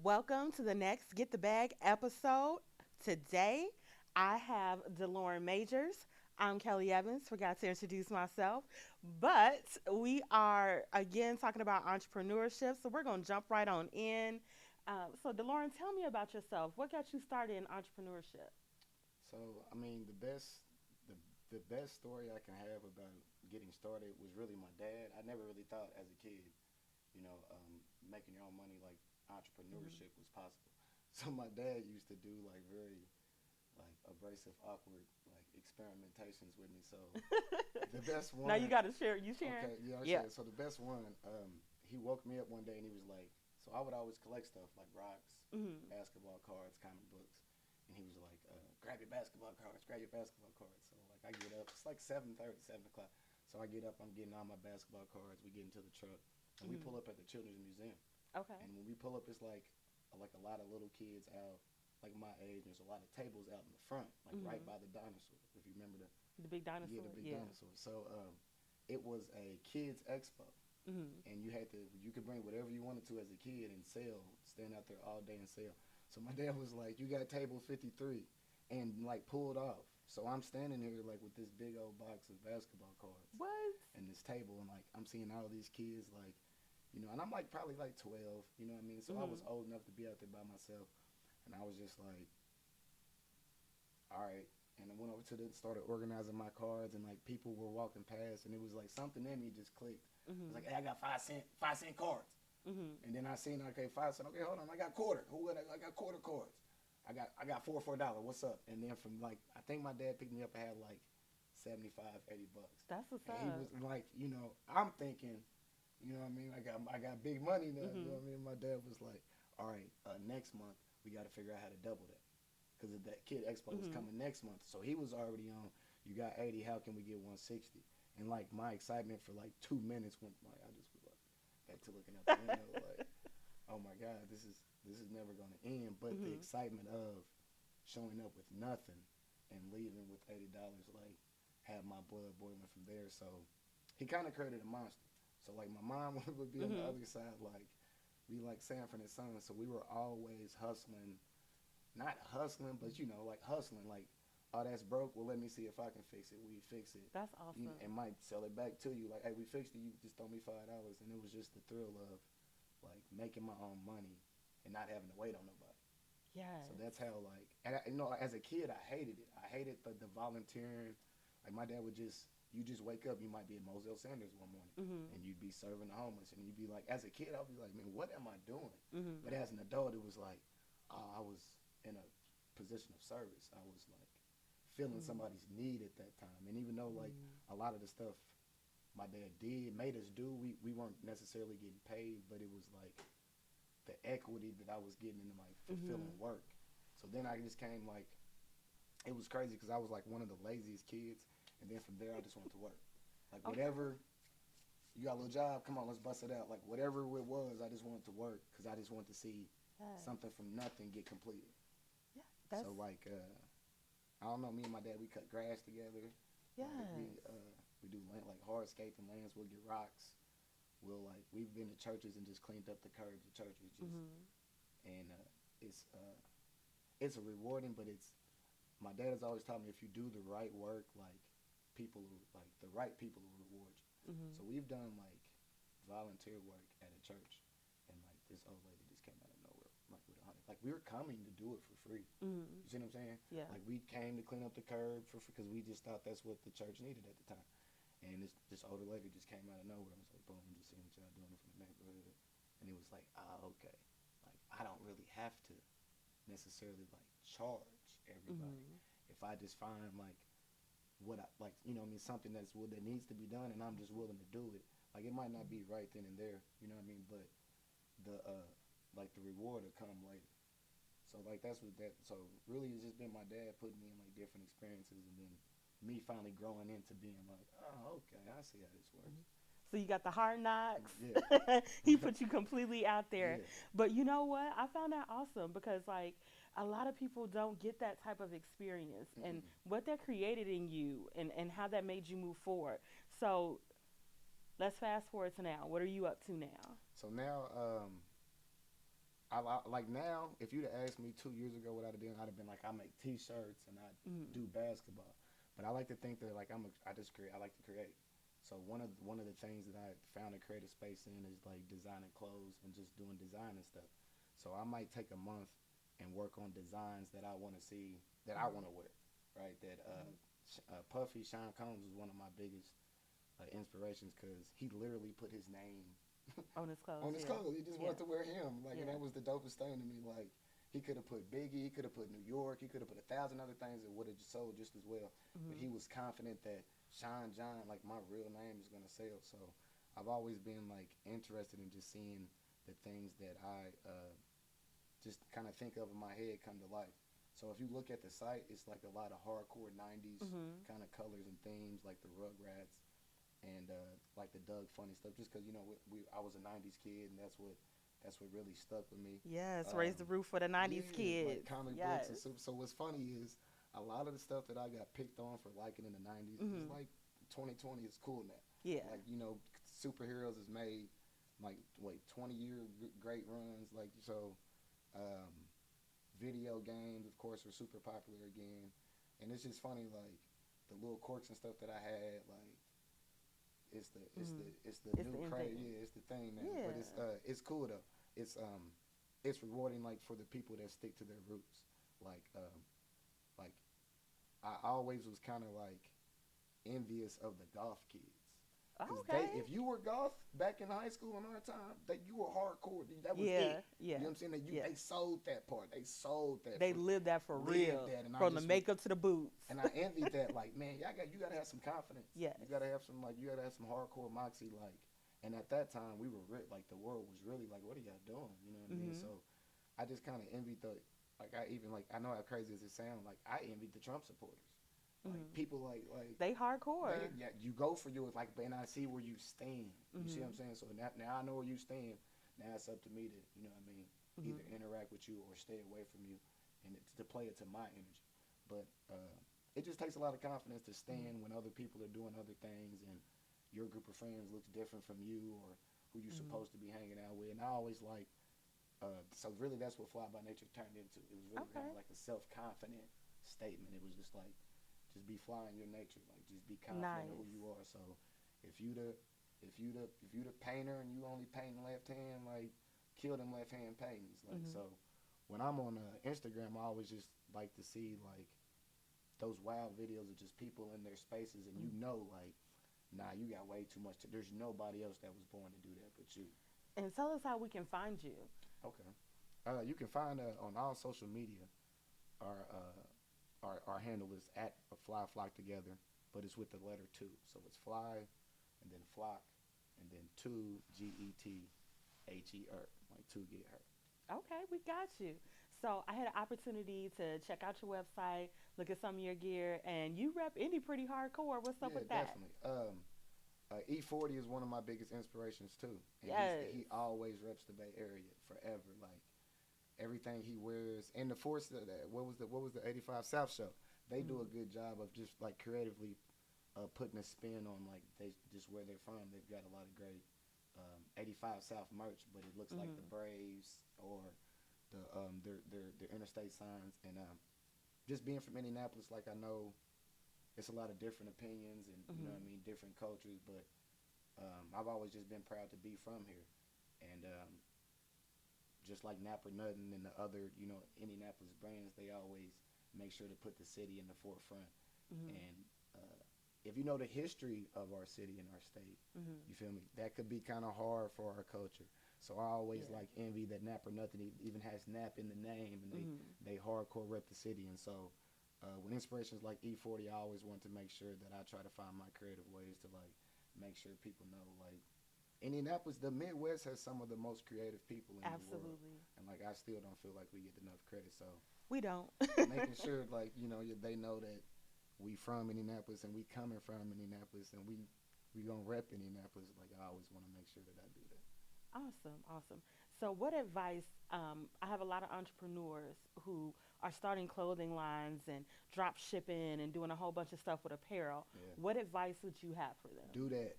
Welcome to the next Get the Bag episode. Today, I have Deloren Majors. I'm Kelly Evans. Forgot to introduce myself, but we are again talking about entrepreneurship. So we're going to jump right on in. Deloren, tell me about yourself. What got you started in entrepreneurship? So, the the best story I can have about getting started was really my dad. I never really thought as a kid, you know, making your own money like Mm-hmm. entrepreneurship was possible. So my dad used to do like very like abrasive, awkward like experimentations with me. So the best Now you one, got to share. You sharing? okay, yeah, I Yeah. said. So the best one, he woke me up one day and he was like, so I would always collect stuff like rocks, Mm-hmm. basketball cards, comic books, and he was like, grab your basketball cards, grab your basketball cards. So like I get up, it's like 7:30, 7 o'clock. So I get up, I'm getting all my basketball cards. We get into the truck and we Mm-hmm. pull up at the Children's Museum. Okay. And when we pull up, it's like a lot of little kids out, like my age. There's a lot of tables out in the front, like right Mm-hmm. by the dinosaur. If you remember The big the dinosaur. big Yeah. dinosaur. So it was a kids expo, Mm-hmm. and you could bring whatever you wanted to as a kid and sell, stand out there all day and sell. So my dad was like, "You got table 53," and like pulled off. So I'm standing here like with this big old box of basketball cards What? and this table, and like I'm seeing all these kids like, and I'm like probably like 12, you know what I mean? So I was Mm-hmm. old enough to be out there by myself, and I was just like, all right. And I went over to the started organizing my cards, and like people were walking past, and it was like something in me just clicked. I was Mm-hmm. like, hey, I got 5 cent cards. Mm-hmm. And then I seen, okay, 5 cent. Okay, hold on, I got quarter. I got quarter cards. I got four for $1. What's up? And then from like I think my dad picked me up. I had like 75, $80. That's what's And he was up. like, I'm thinking, what I mean? I got big money now. You Mm-hmm. know what I mean? My dad was like, all right, next month we got to figure out how to double that because that Kid Expo was Mm-hmm. coming next month. So he was already on. You got 80. How can we get 160? And like my excitement for like 2 minutes went like I just was like back to looking out the window like, oh my god, this is never gonna end. But the Mm-hmm. excitement of showing up with nothing and leaving with $80 like had my blood boiling from there. So he kind of created a monster. So like my mom would be on the Mm-hmm. other side like we like Sanford and Son. So we were always hustling, not hustling, but like hustling. Like, oh, that's broke. Well, let me see if I can fix it. We fix it, That's awesome. and might sell it back to you. Like, hey, we fixed it. You just throw me $5, and it was just the thrill of like making my own money and not having to wait on nobody. So Yes. that's how like, as a kid, I hated it. I hated the volunteering. Like my dad would you just wake up. You might be at Moselle Sanders one morning, Mm-hmm. and you'd be serving the homeless, and you'd be like, as a kid, I'd be like, man, what am I doing? Mm-hmm. But as an adult, it was like, oh, I was in a position of service. I was like feeling Mm-hmm. somebody's need at that time, and even though like Mm-hmm. a lot of the stuff my dad made us do, we weren't necessarily getting paid, but it was like the equity that I was getting in like Mm-hmm. fulfilling work. So then I just came like it was crazy because I was like one of the laziest kids, and then from there I just went to work. Like Okay. whatever you got a little job, come on, let's bust it out. Like whatever it was, I just wanted to work because I just wanted to see Yes. something from nothing get completed. Yeah. That's So like I don't know, me and my dad we cut grass together. yes. We do like hardscaping lands. We'll get rocks. We've been to churches and just cleaned up the curbs of churches just Mm-hmm. and it's a rewarding, but it's my dad has always taught me if you do the right work, like the right people will reward you. Mm-hmm. So we've done like volunteer work at a church, and like this old lady just came out of nowhere, like with 100. Like we were coming to do it for free. Mm-hmm. You see what I'm saying? Yeah. Like we came to clean up the curb for free because we just thought that's what the church needed at the time. And this older lady just came out of nowhere. I was like, boom, just seeing what y'all doing from the neighborhood, and it was like, ah, okay. Like I don't really have to necessarily like charge everybody. Mm-hmm. If I just find like what I like, I mean, something that needs to be done, and I'm just willing to do it. Like it might not be right then and there, you know what I mean, but the like the reward will come later. So like that's what that. So really, it's just been my dad putting me in like different experiences, and then me finally growing into being like, oh, okay, I see how this works. Mm-hmm. So you got the hard knocks. Yeah, He put you completely out there. yeah. But you know what? I found that awesome because like a lot of people don't get that type of experience and Mm-mm. what that created in you and how that made you move forward. So let's fast forward to now. What are you up to now? So now, like now, if you'd have asked me 2 years ago what I'd have done, I'd have been like, I make T-shirts and I Mm. do basketball. But I like to think that like I just create. I like to create. So one of the things that I found a creative space in is like designing clothes and just doing design and stuff. So I might take a month and work on designs that I want to see that I want to wear, right? That Mm-hmm. Puffy Sean Combs was one of my biggest inspirations because he literally put his name On his clothes, on his yeah. clothes. He just Yeah. wanted to wear him. Like, and Yeah. that was the dopest thing to me. Like, he could have put Biggie, he could have put New York, he could have put 1,000 other things that would have sold just as well. But Mm-hmm. he was confident that Sean John, like my real name, is gonna sell. So I've always been like interested in just seeing the things that I just kind of think of in my head come to life. So if you look at the site, it's like a lot of hardcore '90s Mm-hmm. kind of colors and themes, like the Rugrats and like the Doug Funny stuff. Just because I was a '90s kid, and that's what really stuck with me. Yes, raise the roof for the '90s Yeah, like kids. comic books Yes. and so what's funny is a lot of the stuff that I got picked on for liking in the '90s is Mm-hmm. like 2020 is cool now. Yeah. Like superheroes is made like wait 20-year great runs like so. Um, Video games, of course, were super popular again, and it's just funny like the little quirks and stuff that I had like Mm-hmm. it's the It's new the end craze. thing. Yeah, it's the thing now. But Yeah. it's cool though. It's it's rewarding like for the people that stick to their roots. Like like I always was kind of like envious of the goth kids. Cause Okay. if you were goth back in high school in our time, that you were hardcore. That was Yeah. it. You Yeah. know what I'm saying? That Yeah. they sold that part. They sold that They for live that for lived real, that, and I from the just was makeup to the boots. and I envied that. Like, man, you gotta have some confidence. Yes. You gotta have some hardcore moxie. Like, and at that time, we were like the world was really like, what are y'all doing? You know what I mean? Mm-hmm. So I just kind of envied the like I even like I know how crazy this sounds. Like I envied the Trump supporters. Like Mm-hmm. people like They hardcore. they yeah you go for yours like, and I see where you stand. You see what Mm-hmm. I'm saying? So now I know where you stand. Now it's up to me to either Mm-hmm. interact with you or stay away from you, and to play it to my energy. But it just takes a lot of confidence to Mm-hmm. stand when other people are doing other things and your group of friends looks different from you or who you're Mm-hmm. supposed to be hanging out with. And I always like so really that's what Fly by Nature turned into. It was really kind Okay. of like a self confident statement. It was just like just be flying your nature, like just be confident of who Nice. you are. So if you the if you the painter and you only painting left hand, like kill them left hand paintings. Like Mm-hmm. so when I'm on Instagram, I always just like to see like those wild videos of just people in their spaces, and Mm-hmm. like, nah, you got way too much. There's nobody else that was born to do that but you. And tell us how we can find you. Okay. You can find on all social media. Our our handle is at a fly flock together, but it's with the letter two. So it's fly, and then flock, and then two GETHER, like two get her. Okay, we got you. So I had an opportunity to check out your website, look at some of your gear, and you rep indie pretty hardcore. What's up Yeah, with that? definitely. E40 is one of my biggest inspirations too, and Yes. he always reps the Bay Area forever. Like everything he wears, and the force what was the 85 South show? They do a Mm-hmm. good job of just like creatively putting a spin on like they just where they're from. They've got a lot of great 85 South merch, but it looks like the Mm-hmm. Braves or their interstate signs. And just being from Indianapolis, like I know it's a lot of different opinions and you know Mm-hmm. what I mean, different cultures, but I've always just been proud to be from here. And just like Napper Nuttin and the other, Indianapolis brands, they always make sure to put the city in the forefront. Mm-hmm. And if you know the history of our city and our state, Mm-hmm. you feel me? That could be kind of hard for our culture. So I always Yeah. like envy that Napper Nothing even has Nap in the name, and Mm-hmm. they hardcore rep the city. And so when inspirations like E40, I always want to make sure that I try to find my creative ways to like make sure people know like Indianapolis, the Midwest has some of the most creative people in the world, Absolutely. and like I still don't feel like we get enough credit. So We don't. making sure like they know that we from Indianapolis and we coming from Indianapolis and we gonna rep Indianapolis. Like I always want to make sure that I do that. Awesome, awesome. So, what advice? I have a lot of entrepreneurs who are starting clothing lines and drop shipping and doing a whole bunch of stuff with apparel. Yeah, What advice would you have for them? do that,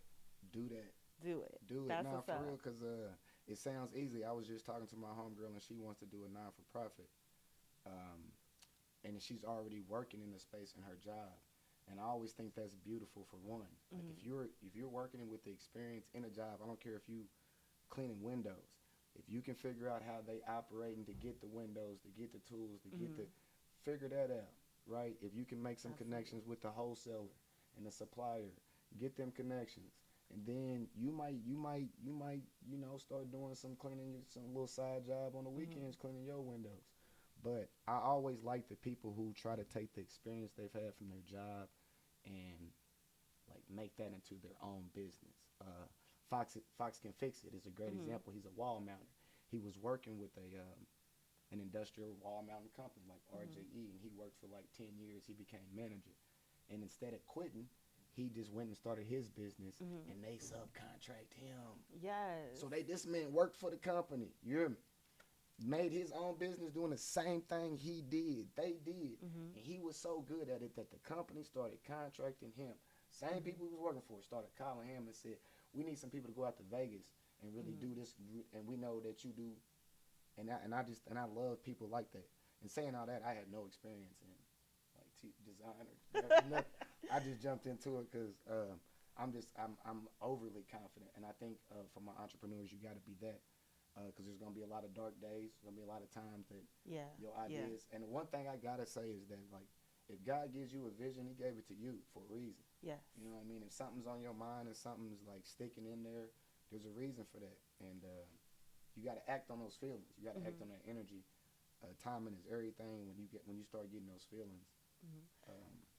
do that, Do it. do it. That's Nah, what's for real, up. cause it sounds easy. I was just talking to my homegirl, and she wants to do a non for profit. Um, and she's already working in the space in her job. And I always think that's beautiful for one. Like Mhm. if you're working with the experience in a job, I don't care if you cleaning windows. If you can figure out how they operating to get the windows, to get the tools, to get the Mhm. figure that out, right? If you can make some Absolutely. connections with the wholesaler and the supplier, get them connections. And then start doing some cleaning, some little side job on the Mhm. weekends, cleaning your windows. But I always like the people who try to take the experience they've had from their job and like make that into their own business. Fox Can Fix It is a great Mhm. example. He's a wall mounter. He was working with an industrial wall mounting company like Mhm. RJE, and he worked for like 10 years. He became manager, and instead of quitting, he just went and started his business, Mhm. and they subcontract him. Yes. So this man worked for the company. You made his own business doing the same thing he did. They did. Mhm. And he was so good at it that the company started contracting him. Same Mhm. people he was working for started calling him and said, "We need some people to go out to Vegas and really Mhm. do this, and we know that you do." And I love people like that. And saying all that, I had no experience in like design or nothing. I just jumped into it because I'm overly confident, and I think for my entrepreneurs, you got to be that because there's gonna be a lot of dark days. There's gonna be a lot of times that Yeah. your Yeah. ideas. And the one thing I gotta say is that like, if God gives you a vision, He gave it to you for a reason. Yes. You know what I mean? If something's on your mind and something's like sticking in there, there's a reason for that. And you got to act on those feelings. You got to act Mhm. on that energy. Timing is everything. When you start getting those feelings, Mhm.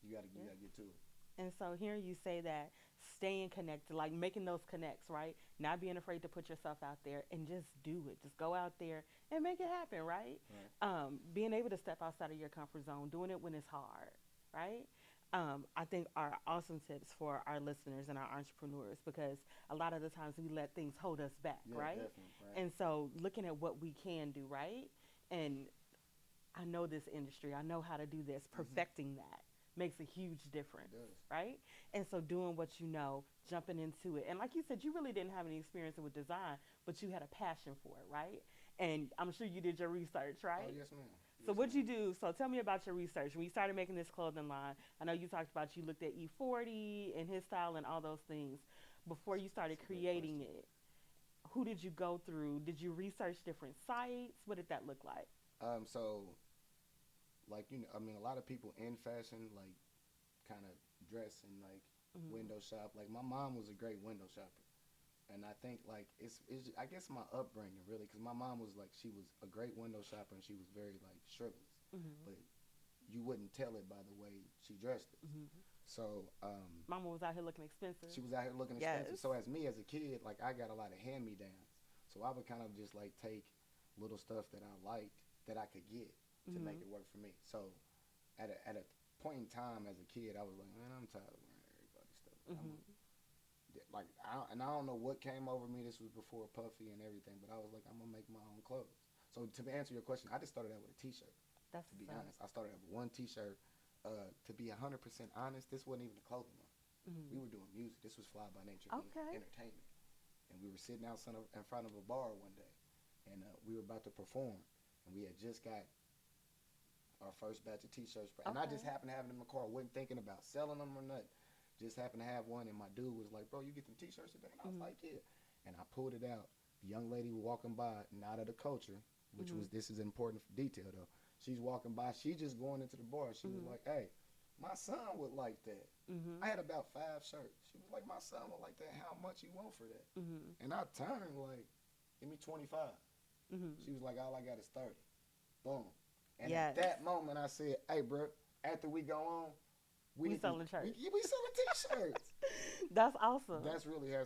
you Yeah. got to get to it. And so hearing you say that, staying connected, like making those connects, right? Not being afraid to put yourself out there and just do it. Just go out there and make it happen, right? Right. Being able to step outside of your comfort zone, doing it when it's hard, right? I think are awesome tips for our listeners and our entrepreneurs because a lot of the times we let things hold us back, Yeah, right? definitely. Right. And so looking at what we can do, right? And I know this industry, I know how to do this, Mm-hmm. perfecting that makes a huge It difference, does. right? And so doing what you know, jumping into it. And like you said, you really didn't have any experience with design, but you had a passion for it, right? And I'm sure you did your research, Oh right? yes, ma'am. So Yes, what'd you ma'am. do? So tell me about your research. When you started making this clothing line, I know you talked about you looked at E40 and his style and all those things. Before you started That's a great creating question. it, who did you go through? Did you research different sites? What did that look like? So like I mean, a lot of people in fashion like kind of dress and like Mm-hmm. window shop. Like my mom was a great window shopper. And I think like it's I guess my upbringing really because my mom was like she was a great window shopper and she was very like chivalrous, Mm-hmm. but you wouldn't tell it by the way she dressed us. Mm-hmm. So Mama was out here looking expensive. she was out here looking Yes. expensive. So as me as a kid, like I got a lot of hand me downs. So I would kind of just like take little stuff that I liked that I could get to make Mhm. it work for me. So at a point in time as a kid, I was like, man, I'm tired of wearing everybody's stuff. I'm Mhm. like and I don't know what came over me. This was before Puffy and everything, but I was like, I'm gonna make my own clothes. So to answer your question, I just started out with a T-shirt. That's To be what's up. honest, I started out with one T-shirt. To be 100% honest, this wasn't even a clothing line. We Mhm. were doing music. This was Fly by Nature Inc. Okay. Entertainment, and we were sitting out in front of a bar one day, and we were about to perform, and we had just got our first batch of T-shirts, and I just Okay. happened to have them in my car. wasn't thinking about selling them or nothing. Just happened to have one, and my dude was like, "Bro, you get them T-shirts today?" And I was Mhm. like, "Yeah." And I pulled it out. The young lady was walking by, not of the culture, which Mhm. was this is important detail though. She's walking by. She just going into the bar. She was Mhm. like, "Hey, my son would like that." Mhm. I had about 5 shirts. She was like, "My son would like that. How much you want for that?" Mhm. And I turned like, "Give me 25." Mhm. She was like, "All I got is 30." Boom. And at Yes. that moment, I said, "Hey, bro, after we go on, we We need to selling shirts. we selling T-shirts." That's awesome. That's really how.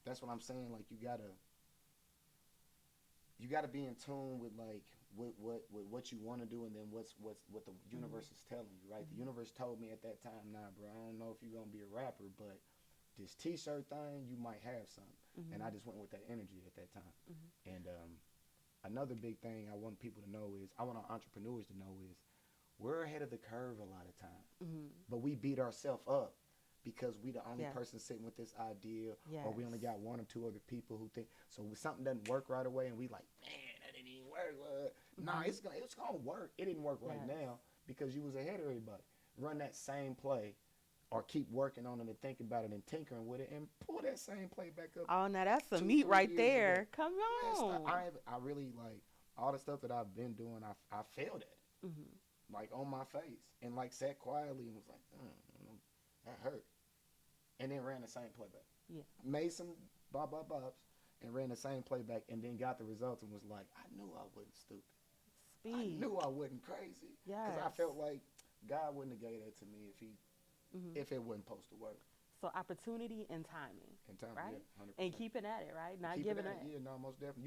That's what I'm saying. Like you gotta be in tune with like with what you want to do, and then what the Mhm. universe is telling you. Right. The Mhm. universe told me at that time, "Nah, bro, I don't know if you're gonna be a rapper, but this T-shirt thing, you might have something." And I Mhm. just went with that energy at that time. Mhm. And another big thing I want people to know is I want our entrepreneurs to know is we're ahead of the curve a lot of times, Mhm. but we beat ourselves up because we the only Yes. person sitting with this idea, or we Yes. only got one or two other people who think so. When something doesn't work right away, and we like, man, that didn't even work. Nah, Mhm. it's gonna work. It didn't work right Yes. now because you was ahead of everybody. Run that same play, or keep working on it and think about it and tinkering with it, and pull that same play back up Oh, now that's some two, meat three right years ago. there. Come Man, stop. on. I really like all the stuff that I've been doing. I failed at it, Mhm. like on my face, and like sat quietly and was like, that hurt, and then ran the same playback. Yeah. Made some bobs and ran the same playback, and then got the results and was like, I knew I wasn't stupid. I Speak. knew I wasn't crazy because I Yes. felt like God wouldn't have gave that to me Mhm. if it wasn't supposed to work. So opportunity and timing, In time, yeah, right? 100%. And keeping at it, right? Not Keep it giving at it, up. yeah, no, most definitely.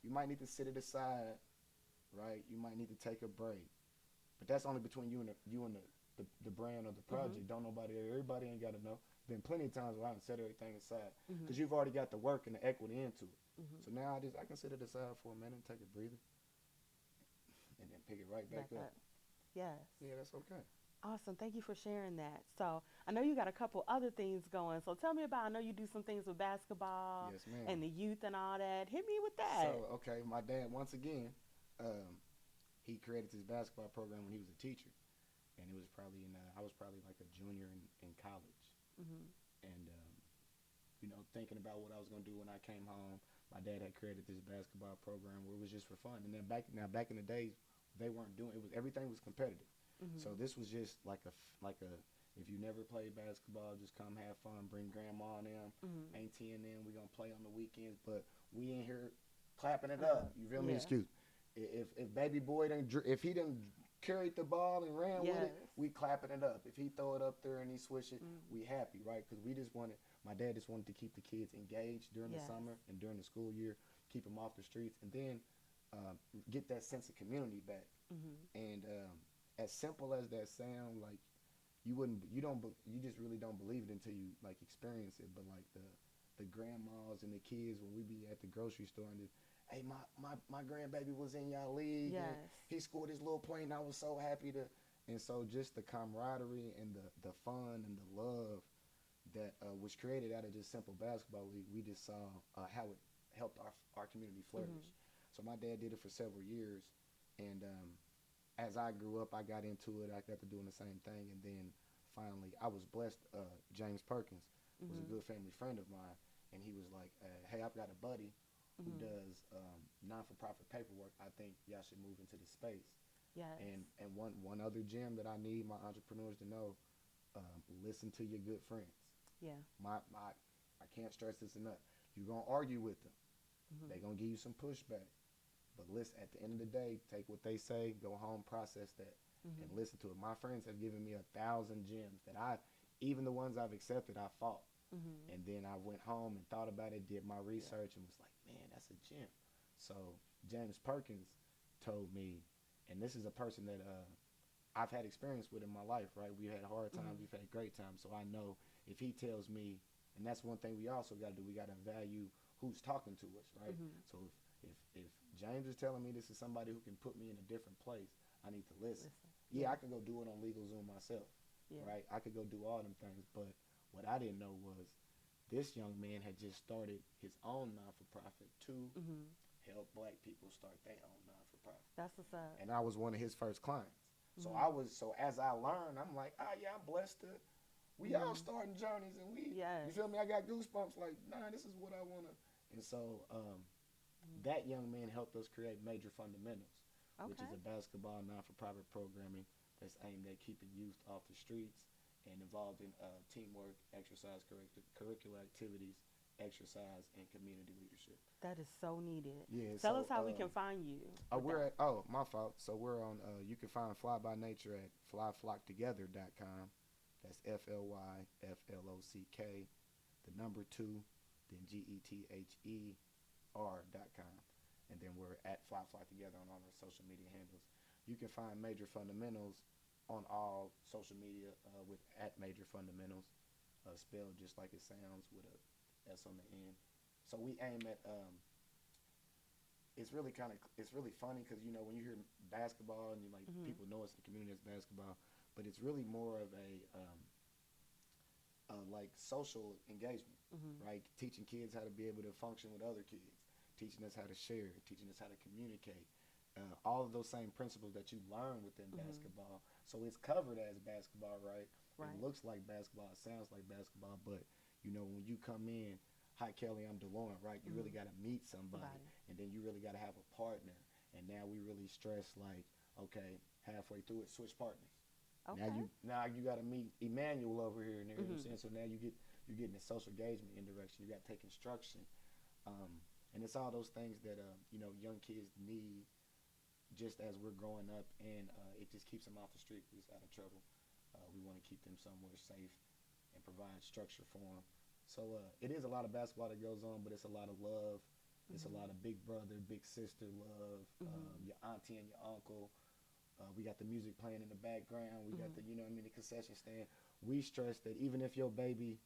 You might need to sit it aside, right? You might need to take a break, but that's only between you and the brand or the Mhm. project. Don't nobody, everybody ain't got to know. Been plenty of times where I done set everything aside Mhm. because you've already got the work and the equity into it. Mhm. So now I can sit it aside for a minute, take a breather, and then pick it right back Back up. up. Yes. Yeah, that's okay. Awesome. Thank you for sharing that. So I know you got a couple other things going. So tell me about. I know you do some things with basketball Yes, ma'am. and the youth and all that. Hit me with that. So okay, my dad once again, um, he created this basketball program when he was a teacher, and it was probably I was probably like a junior in college, Mhm. and thinking about what I was gonna do when I came home. My dad had created this basketball program where it was just for fun. And then back in the days, they weren't doing it. Was everything was competitive. So Mhm. this was just like a if you never played basketball, just come have fun. Bring grandma and them, Mhm. auntie and them. We gonna play on the weekends, but we in here clapping it up. Uh, You feel me? yeah. Excuse. If baby boy didn't if he didn't carried the ball and ran with it, Yes. we clapping it up. If he throw it up there and he swish it, Mm. we happy, right? Because we just wanted my dad just wanted to keep the kids engaged during the Yes. summer and during the school year, keep them off the streets, and then uh, get that sense of community back. Mhm. And as simple as that sound, like you wouldn't, you just really don't believe it until you like experience it. But like the grandmas and the kids when we be at the grocery store and hey, my grandbaby was in y'all league and Yes. he scored his little point and I was so happy to. And so just the camaraderie and the fun and the love that was created out of just simple basketball league, we just saw how it helped our community flourish. Mhm. So my dad did it for several years, and as I grew up, I got into it. I got to doing the same thing, and then finally, I was blessed. James Perkins was a Mhm. good family friend of mine, and he was like, "Hey, I've got a buddy who Mhm. does non-for-profit paperwork. I think y'all should move into the space." Yes. And one other gem that I need my entrepreneurs to know: listen to your good friends. Yeah. My I can't stress this enough. You're gonna argue with them. Mhm. They're gonna give you some pushback. But listen, at the end of the day, take what they say, go home, process that, and Mhm. listen to it. My friends have given me 1,000 gems that even the ones I've accepted, I fought. Mhm. And then I went home and thought about it, did my Yeah. research, and was like, man, that's a gem. So James Perkins told me, and this is a person that I've had experience with in my life, right? We've had hard times, Mhm. we've had great times. So I know if he tells me, and that's one thing we also got to do, we got to value who's talking to us, right? Mhm. So if James is telling me this is somebody who can put me in a different place, I need to listen. Listen. Yeah, Yeah. I can go do it on LegalZoom myself, Yeah. right? I could go do all them things, but what I didn't know was this young man had just started his own non-for-profit to Mhm. help black people start their own non-for-profit, That's what's up. and I was one of his first clients. Mhm. So as I learned, I'm like, ah, yeah, I'm blessed to. We all Mhm. starting journeys, and you Yes. feel me? I got goosebumps. Like, nah, this is what I wanna. And so Mhm. that young man helped us create Major Fundamentals, which is Okay. a basketball non-for-profit programming that's aimed at keeping youth off the streets and involved in teamwork, exercise, curricular activities, exercise, and community leadership. That is so needed. Yeah, Tell us so how we can find you with we're that. at, my fault. So we're on, you can find Fly by Nature at flyflocktogether.com. That's FLYFLOCK, the number two, then GETHER.com. And then we're at Fly Flock Together on all our social media handles. You can find Major Fundamentals on all social media with at Major Fundamentals, spelled just like it sounds with a S on the end. So we aim at it's really funny because when you hear basketball and you like Mhm. people know it's the community as basketball, but it's really more of like social engagement, Mhm. right? Teaching kids how to be able to function with other kids, teaching us how to share, teaching us how to communicate. All of those same principles that you learn within Mhm. basketball. So it's covered as basketball, right? It Right. looks like basketball, it sounds like basketball, but when you come in, hi Kelly, I'm Deloren, right? You really Mhm. got to meet somebody, Somebody. and then you really got to have a partner. And now we really stress like, okay, halfway through it, switch partners. Okay. Now you got to meet Emmanuel over here, and you know what I'm Mhm. saying. So now you're getting the social engagement in direction. You got to take instruction, um, and it's all those things that young kids need just as we're growing up, and it just keeps them off the street, just out of trouble. We want to keep them somewhere safe and provide structure for them. So it is a lot of basketball that goes on, but it's a lot of love. It's a Mhm. lot of big brother, big sister love. Mhm. Your auntie and your uncle. We got the music playing in the background. We got Mhm. the the concession stand. We stress that even if your baby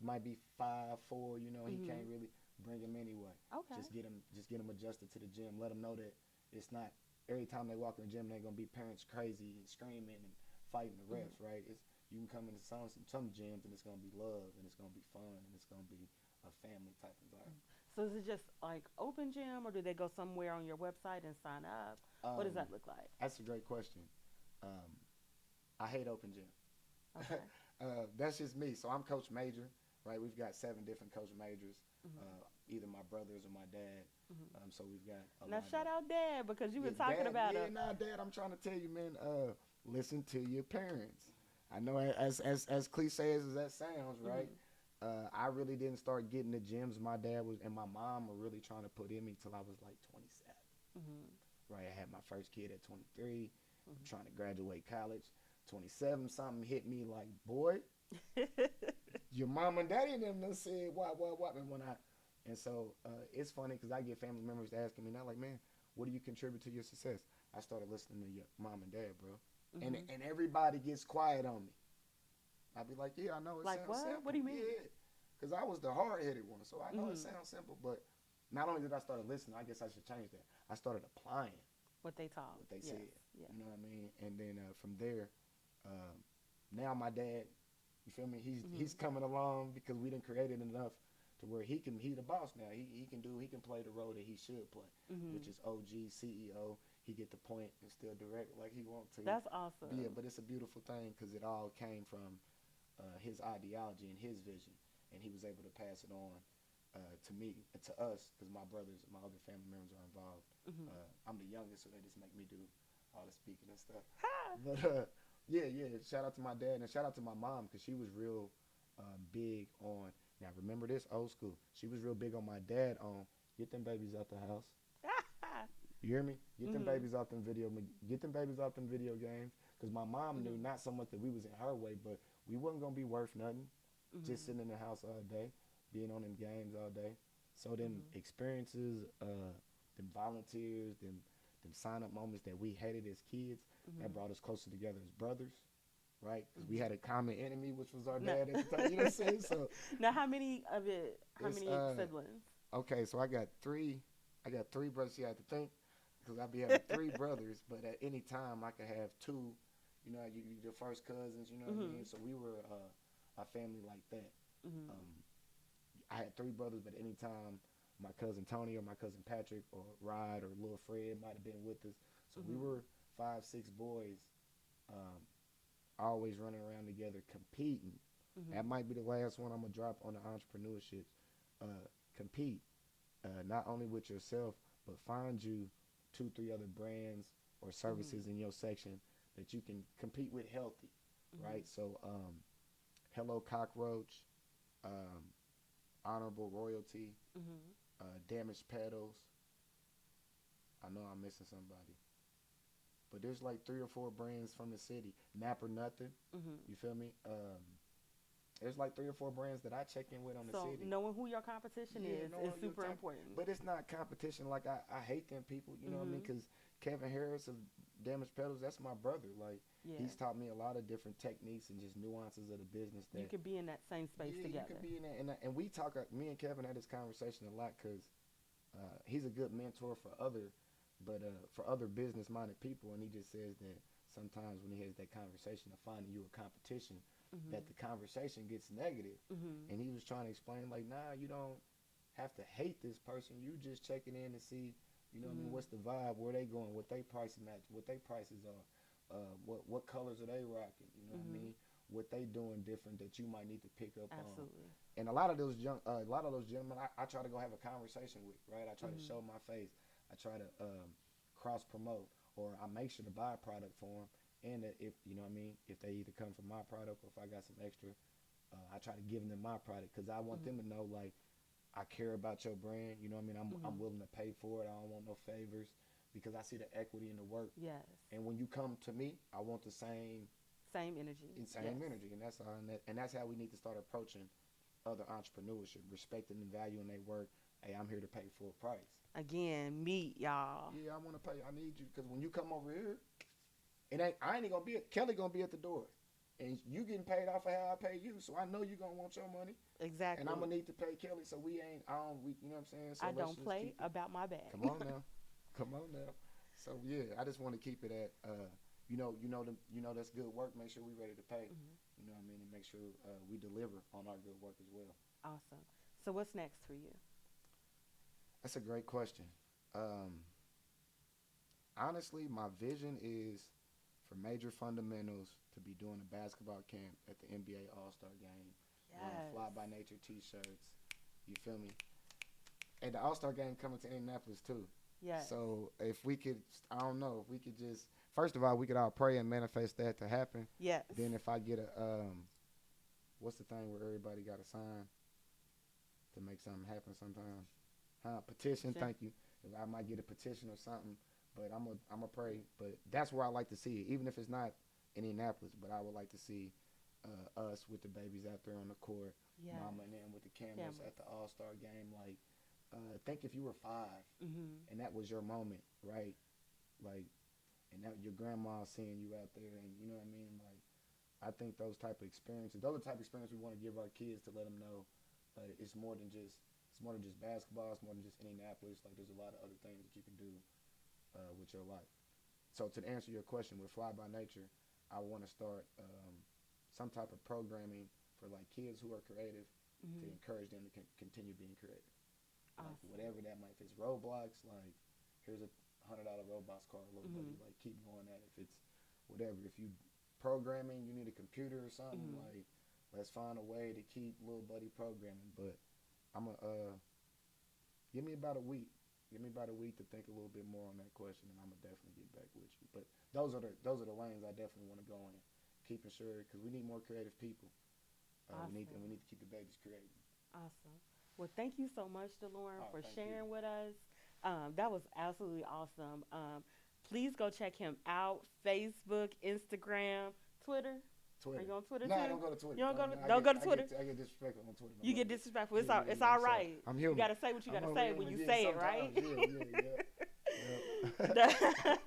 might be 5'4", he can't Mhm. really bring him anyway. Okay. Just get him adjusted to the gym. Let him know that it's not every time they walk in the gym they're gonna be parents crazy and screaming and fighting the Mhm. refs, right? It's you can come into some gyms and it's gonna be love and it's gonna be fun and it's gonna be a family type environment. So is it just like open gym, or do they go somewhere on your website and sign up? What does Um, that look like? that's a great question. Um, I hate open gym. Okay. That's just me. So I'm Coach Major, right? We've got 7 different Coach Majors, Mhm. either my brothers or my dad. Mhm. So we've got a Now lot shout of out Dad because you've yeah, been talking dad. about Yeah, a. nah, dad. I'm trying to tell you, man. Listen to your parents. I know as cliche as that sounds, right? Mhm. I really didn't start getting the gyms my dad was and my mom were really trying to put in me till I was like 27. Mhm. Right, I had my first kid at 23. I'm Mhm. trying to graduate college. 27, something hit me like, boy, your mom and daddy and them done said what, and when I, and so it's funny because I get family members asking me now like, man, what do you contribute to your success? I started listening to your mom and dad, bro, Mhm. and everybody gets quiet on me. I'd be like, yeah, I know it Like sounds what? What do simple, you mean? yeah, because I was the hard headed one, so I know it Mhm. sounds simple, but not only did I start listening, I guess I should change that. I started applying What they taught? what they Yes. said. Yeah. You know what I mean? And then from there, um, now my dad, you feel me? He's Mhm. coming along because we done created enough to where he the boss now. He can play the role that he should play, which Mhm. is OG CEO. He get the point and still direct like he want to. That's Yeah, awesome. but it's a beautiful thing because it all came from his ideology and his vision, and he was able to pass it on to me, to us, because my brothers, my other family members are involved. Mhm. I'm the youngest, so they just make me do all the speaking and stuff. Ha. But yeah, yeah. Shout out to my dad and shout out to my mom because she was real big on. Now remember this old school. She was real big on my dad on get them babies out the house. You hear me? Get them Mhm. babies off them get them babies off them video games. Cause my mom knew Mhm. not so much that we was in her way, but we wasn't gonna be worth nothing, just Mhm. sitting in the house all day, being on them games all day. So them Mhm. experiences, them volunteers, them sign up moments that we hated as kids, that Mhm. brought us closer together as brothers, right? Because we Mhm. had a common enemy, which was our No. dad at the time. You know what I'm saying? So Now, how many of it? How it's many siblings? okay. So I got three. I got three brothers. You have to think because I'd be having three brothers, but at any time I could have two. You the first cousins. You know what I mean. Mhm. So we were a family like that. Mhm. Um, I had three brothers, but anytime my cousin Tony or my cousin Patrick or Rod or Lil Fred might have been with us. So we Mhm. were 5, 6 boys, um, always running around together competing. That Mhm. might be the last one I'm gonna drop on the entrepreneurship. Compete not only with yourself, but find you 2, 3 other brands or Mhm. services in your section that you can compete with healthy, right? Mhm. So, Hello Cockroach, um, Honorable Royalty, Mhm. Damaged Pedals. I know I'm missing somebody, but there's like 3 or 4 brands from the city. Nap or Nothing, Mhm. you feel me? There's like 3 or 4 brands that I check in with on the So city. knowing who your competition Yeah, is knowing your super type, important. but it's not competition. Like I hate them people. You know what I mean? Mhm. Because Kevin Harris of Damaged Pedals, that's my brother. Like Yeah. he's taught me a lot of different techniques and just nuances of the business. You That could be in that same space yeah, you can together. be in that. And we talk. Me and Kevin had this conversation a lot because he's a good mentor for other business minded people. And he just says that sometimes when he has that conversation of finding you a competition, Mhm. that the conversation gets negative. Mhm. And he was trying to explain, like, nah, you don't have to hate this person. You just checking in to see, you know what I mean, Mhm. what's the vibe, where they going, what they pricing at, what they prices are, what colors are they rocking, you know what I Mhm. mean, what they doing different that you might need to pick up on. Absolutely. And a lot of those gentlemen, I try to go have a conversation with, right? I try to Mhm. show my face. I try to cross promote, or I make sure to buy a product for them. And if you know what I mean, if they either come from my product or if I got some extra, I try to give them my product because I want Mhm. them to know like I care about your brand. You know what I mean? I'm Mhm. willing to pay for it. I don't want no favors because I see the equity in the work. Yes. And when you come to me, I want the Same energy. same Yes. energy, and that's how we need to start approaching other entrepreneurship, respecting the value in their work. Hey, I'm here to pay full price. Again, meet y'all. Yeah, I want to pay. I need you because when you come over here, it ain't. I ain't gonna be. Kelly gonna be at the door, and you getting paid off of how I pay you. So I know you gonna want your money, and I'm Exactly. gonna need to pay Kelly. So we ain't. I don't. We, you know what I'm saying. So I let's don't just play keep it. about my Come bag. on now, come on now. So yeah, I just want to keep it at. That's good work. Make sure we ready to pay. Mhm. You know what I mean, and make sure we deliver on our good work as well. Awesome. So what's next for you? That's a great question. Um, Honestly, my vision is for major fundamentals to be doing a basketball camp at the NBA All Star Game, wearing Yes. Fly by Nature T-shirts. You feel me? And the All Star Game coming to Indianapolis too. Yes. So if we could, I don't know, if we could just first of all, we could all pray and manifest that to happen. Yes. Then if I get a what's the thing where everybody got to sign to make something happen sometimes? Petition. Petition. Thank you. If I might get a petition or something, but I'm a pray. But that's where I like to see it, even if it's not Indianapolis. But I would like to see us with the babies out there on the court, Yes. mama and them with the cameras Cameras. at the All Star game. Like, think if you were 5 Mhm. and that was your moment, right? Like, and that your grandma seeing you out there, and you know what I mean. Like, I think those are the type of experiences we want to give our kids to let them know it's more than just basketball. It's more than just Indianapolis. Like there's a lot of other things that you can do with your life. So to answer your question, with Fly by Nature, I want to start some type of programming for like kids who are creative to Mhm. encourage them to continue being creative. Like Awesome. whatever that might. If it's Roblox, like here's a $100 Roblox card, little buddy. Mhm. Like keep going at it. If it's whatever, if you programming, you need a computer or something. Mhm. Like let's find a way to keep little buddy programming. But I'm a give me about a week. Give me about a week to think a little bit more on that question, and I'm gonna definitely get back with you. But those are the lanes I definitely want to go in, keeping sure because we need more creative people. We Awesome. need to keep the babies creating. Awesome. Well, thank you so much, DeLorean, Oh, for thank you. sharing with us. That was absolutely awesome. Please go check him out. Facebook, Instagram, Twitter. Are Twitter. you on Twitter No, I too? don't go to Twitter. You don't No, go no, to don't go to Twitter. I get disrespectful on Twitter. No, You go get ahead. disrespectful. Yeah, yeah, It's yeah. all I'm sorry. right. I'm You human. gotta say what you I'm gotta only say when human. you Yeah, say it, right? sometimes. Yeah, yeah, yeah.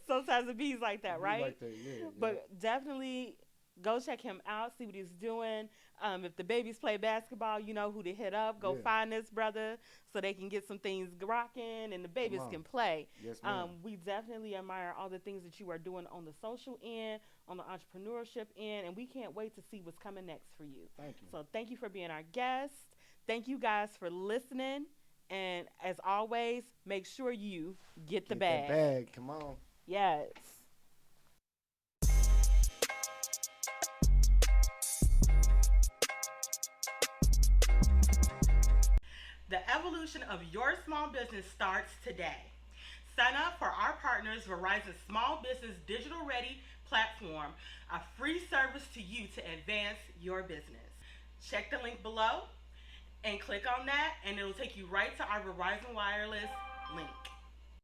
Sometimes it be like It that, be right? like that. Yeah, yeah. But definitely go check him out, see what he's doing. If the babies play basketball, you know who to hit up. Go Yeah. find this brother so they can get some things rocking and the Come babies on. can play. Yes, ma'am. We definitely admire all the things that you are doing on the social end, on the entrepreneurship end, and we can't wait to see what's coming next for you. Thank you. So thank you for being our guest. Thank you guys for listening. And as always, make sure you get the Get that bag. bag. Come on. Yes. The evolution of your small business starts today. Sign up for our partners Verizon Small Business Digital Ready platform, a free service to you to advance your business. Check the link below and click on that, and it'll take you right to our Verizon Wireless link.